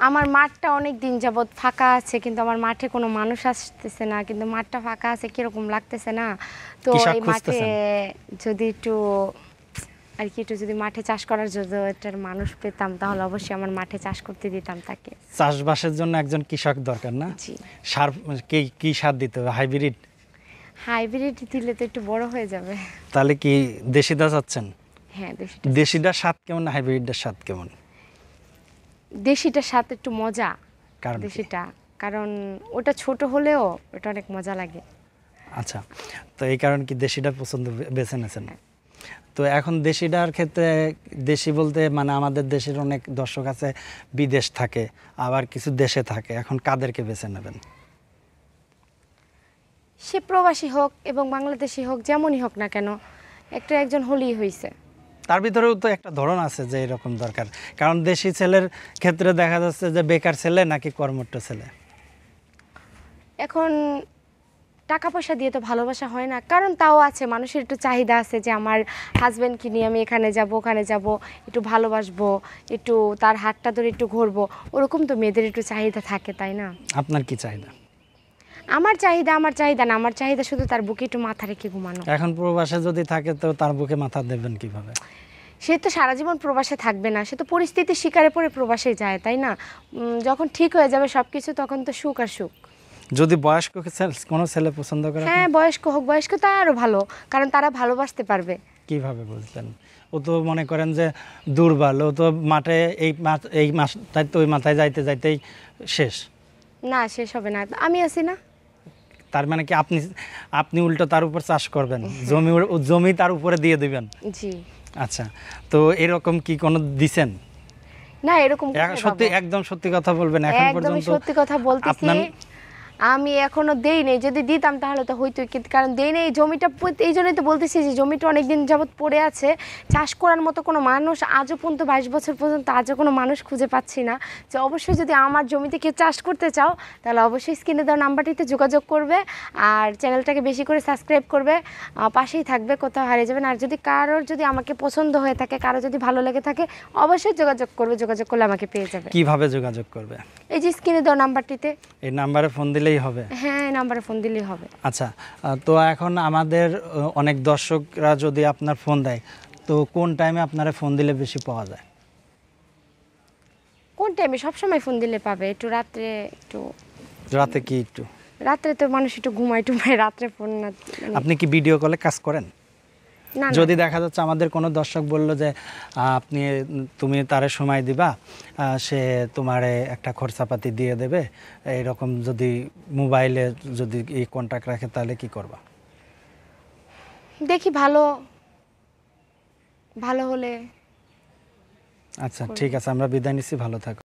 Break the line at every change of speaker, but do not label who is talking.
আমার মাঠটা অনেক দিন যাবৎ ফাঁকা আছে, কিন্তু আমার মাঠে কোনো মানুষ আসতেছে না, কিন্তু মাঠটা ফাঁকা আছে কিরকম লাগতেছে না। তো
কৃষক
এই মাঠে
খুঁজতেছেন?
যদি একটু আর কি একটু যদি মাঠে চাষ করার জন্য এটার মানুষ পেতাম, তাহলে অবশ্যই আমার মাঠে চাষ করতে দিতাম তাকে।
চাষবাসের জন্য একজন কৃষক দরকার না?
জি।
সার কি সার দিতে হবে? হাইব্রিড?
হাইব্রিড দিলে তো একটু বড় হয়ে যাবে।
তাহলে কি দেশিটা চাচ্ছেন?
হ্যাঁ,
দেশিটার স্বাদ কেমন, হাইব্রিডের স্বাদ কেমন?
দেশিটার সাথে একটু মজা।
কারণ কি?
দেশিটা কারণ ওটা ছোট হলেও ওটা অনেক মজা লাগে।
আচ্ছা, তো এই কারণে কি দেশিটা পছন্দ বেছে নিয়েছেন? তো এখন দেশিটার ক্ষেত্রে, দেশি বলতে মানে আমাদের দেশের অনেক দর্শক আছে বিদেশ থাকে, আবার কিছু দেশে থাকে, এখন কাদেরকে বেছে নেবেন?
সে প্রবাসী হোক এবং বাংলাদেশি হোক, যেমনই হোক না কেন, একজন হলেই হয়েছে।
তার ভিতরেও তো একটা ধরন আছে যে এরকম দরকার, কারণ দেশি ছেলের ক্ষেত্রে দেখা যাচ্ছে যে বেকার ছেলে নাকি কর্মঠ ছেলে।
এখন টাকা পয়সা দিয়ে তো ভালোবাসা হয় না, কারণ তাও আছে মানুষের একটু চাহিদা আছে যে আমার হাজব্যান্ডকে নিয়ে আমি এখানে যাব ওখানে যাব, একটু ভালোবাসবো, একটু তার হাতটা ধরে একটু ঘুরবো, ওরকম তো মেয়েদের একটু চাহিদা থাকে, তাই না?
আপনার কি চাহিদা?
আমার চাহিদা না, আমার চাহিদা শুধু তার বুকে একটু মাথা রেখে ঘুমানো।
এখন প্রবাসে যদি থাকে তো তার বুকে মাথা দেবেন কিভাবে?
সে তো সারা জীবন প্রবাসে থাকবে না, সে তো পরিস্থিতির শিকারে পড়ে প্রবাসে যায়, তাই না? যখন ঠিক হয়ে যাবে সব কিছু, তখন তো সুখ আর সুখ।
যদি বয়স্ক কোনো ছেলে পছন্দ করে?
হ্যাঁ, বয়স্ক হোক, বয়স্ক তো আরও ভালো, কারণ তারা ভালোবাসতে পারবে।
কিভাবে বুঝলেন? ও তো মনে করেন যে দুর্বল, ও তো মাঠে এই মাসটাই তো ওই মাথায় যাইতে যাইতেই শেষ।
না, শেষ হবে না, আমি আছি না।
তার মানে কি আপনি উল্টো তার উপর চাষ করবেন, জমি তার উপরে দিয়ে দিবেন?
জি।
আচ্ছা, তো এরকম কি কোনো দিছেন?
না, এরকম
সত্যি, একদম সত্যি কথা বলবেন। এখন পর্যন্ত
সত্যি কথা বলতেছি, আমি এখনো দেই নেই। যদি দিতাম তাহলে তো হইতো, কিন্তু কারণ দেই নেই জমিটা, এই জন্যই তো বলতেছি যে জমিটা অনেকদিন যাবৎ পড়ে আছে, চাষ করার মতো কোনো মানুষ আজও পর্যন্ত 22 বছর পর্যন্ত আজও কোনো মানুষ খুঁজে পাচ্ছি না। যে অবশ্যই যদি আমার জমিতে কেউ চাষ করতে চাও, তাহলে অবশ্যই স্ক্রিনে দেওয়া নাম্বারটিতে যোগাযোগ করবে, আর চ্যানেলটাকে বেশি করে সাবস্ক্রাইব করবে, পাশেই থাকবে, কোথাও হারিয়ে যাবেন। আর যদি কারোর যদি আমাকে পছন্দ হয়ে থাকে, কারো যদি ভালো লেগে থাকে, অবশ্যই যোগাযোগ করবে, যোগাযোগ করলে আমাকে পেয়ে যাবে।
কিভাবে যোগাযোগ করবে?
এই যে স্ক্রিনে দেওয়া নাম্বারটিতে।
এই নাম্বারে ফোন দিলেই হবে?
হ্যাঁ, এই নাম্বারে ফোন দিলেই হবে।
আচ্ছা, তো এখন আমাদের অনেক দর্শকরা যদি আপনার ফোন দেয়, তো কোন টাইমে আপনারা ফোন দিলে বেশি পাওয়া যায়?
কোন টাইমে? সবসময় ফোন দিলে পাবে। একটু রাত্রে,
রাতে কি একটু?
রাত্রে তো মানুষ একটু ঘুমায় টুমায়, রাত্রে ফোন না।
আপনি কি ভিডিও কলে কাজ করেন?
না,
যদি দেখা যাচ্ছে আমাদের কোনো দর্শক বললো যে তুমি তারে সময় দিবা, সে তোমারে একটা খরচাপাতি দিয়ে দেবে, এরকম যদি মোবাইলে যদি এই কন্ট্যাক্ট রাখে, তাহলে কি করবা?
দেখি ভালো ভালো হলে।
আচ্ছা, ঠিক আছে, আমরা বিদায় নিচ্ছি, ভালো থাকো।